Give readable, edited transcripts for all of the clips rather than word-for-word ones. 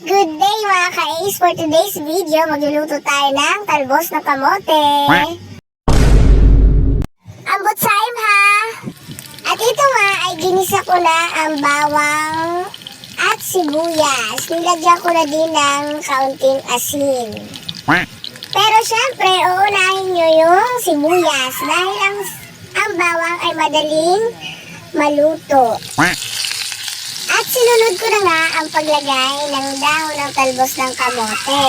Good day mga ka-Ace! For today's video, magluluto tayo ng talbos na kamote. Ambot saim ha! At ito nga ay ginisa ko na ang bawang at sibuyas. Nilagyan ko na din ng kaunting asin. Pero syempre, uunahin nyo yung sibuyas dahil ang bawang ay madaling maluto. At sinunod ko na nga ang paglagay ng dahon ng talbos ng kamote.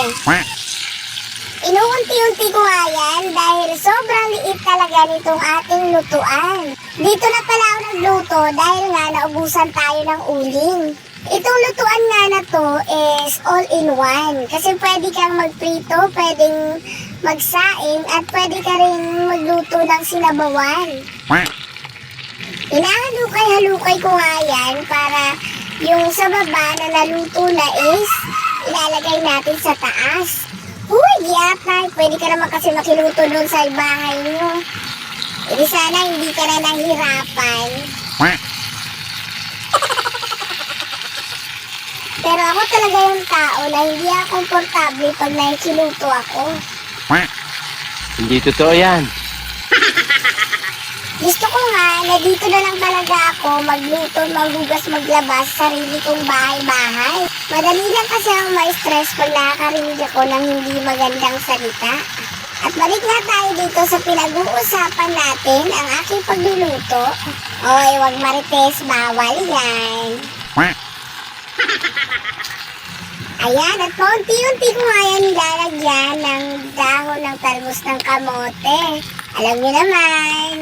Inuunti-unti ko nga yan dahil sobrang liit talaga nitong ating lutuan. Dito na pala ako nagluto dahil nga naubusan tayo ng uling. Itong lutuan nga na to is all in one. Kasi pwede kang magprito, pwedeng magsaing, at pwede ka rin magluto ng sinabawan. Inahalukay-halukay ko nga yan para yung sa baba na naluto na is ilalagay natin sa taas. Uy, yata, pwede ka naman kasi makiluto doon sa bahay nyo. Hindi sana hindi ka na nahihirapan. Pero ako talaga yung tao na hindi ako komportable pag nakikiluto ako. Hindi totoo yan. Gusto ko nga na dito na lang talaga ako magluto, maghugas, maglabas sa sarili kong bahay-bahay. Madali lang kasi ang ma-stress pag nakakarinig ako ng hindi magandang salita. At balik nga tayo dito sa pinag-uusapan natin, ang aking pagluluto. Oy, wag marites, bawal yan. Ayan, at paunti-unti ko nga yan nilalagyan ng dahon ng talbos ng kamote. Alam niyo naman,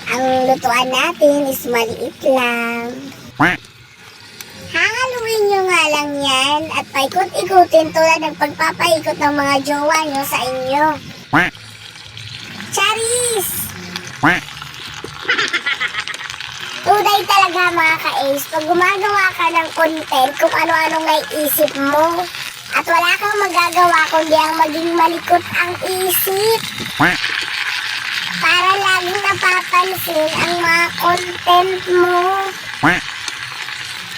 ang lutuan natin is maliit lang. Hahaluin nyo nga lang yan at paikot-ikutin tulad ng pagpapaikot ng mga jowa nyo sa inyo. Charis! Tunay talaga mga ka-Ace, pag gumagawa ka ng content kung ano-anong naiisip mo at wala kang magagawa kundi ang maging malikot ang isip. Para laging napapansin ang mga content mo.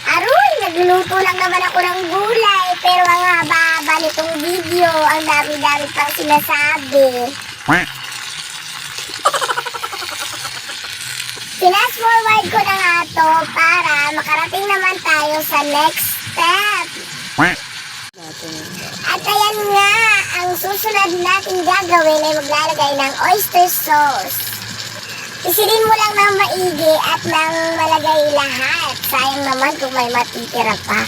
Aroy, nagluluto lang naman ako ng gulay pero ang haba-haba nitong video, ang dami-dami pang sinasabi. Fast forward ko na nga to para makarating naman tayo sa next step. At ayan nga, ang susunod natin gagawin ay maglalagay ng oyster sauce. Isilin mo lang ng maigi at nang malagay lahat. Sayang naman kung may matitira pa.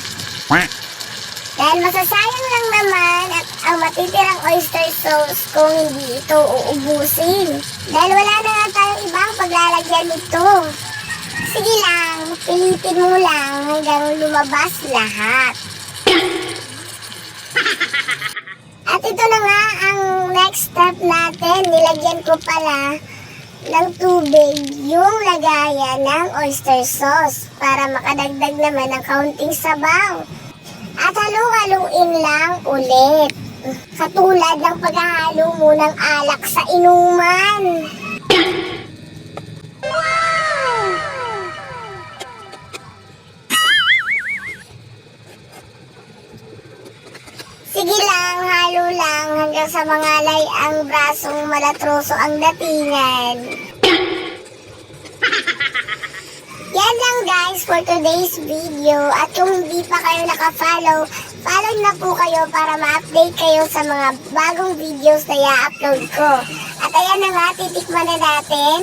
Dahil masasayang lang naman at ang matitirang oyster sauce kung hindi ito uubusin. Dahil wala na nga tayong ibang paglalagyan nito. Sige lang, pilitin mo lang hanggang lumabas lahat. At ito na nga ang next step natin. Nilagyan ko pala ng tubig yung lagayan ng oyster sauce para makadagdag naman ng kaunting sabaw. At halu-haluin lang ulit. Katulad ng paghahalo mo ng alak sa inuman. Sige lang, halo lang hanggang sa mangalay ang brasong malatroso ang datingan. Yan lang guys for today's video. At kung hindi pa kayo naka-follow, follow na po kayo para ma-update kayo sa mga bagong videos na i-upload ko. At ayan na nga, titikman na natin.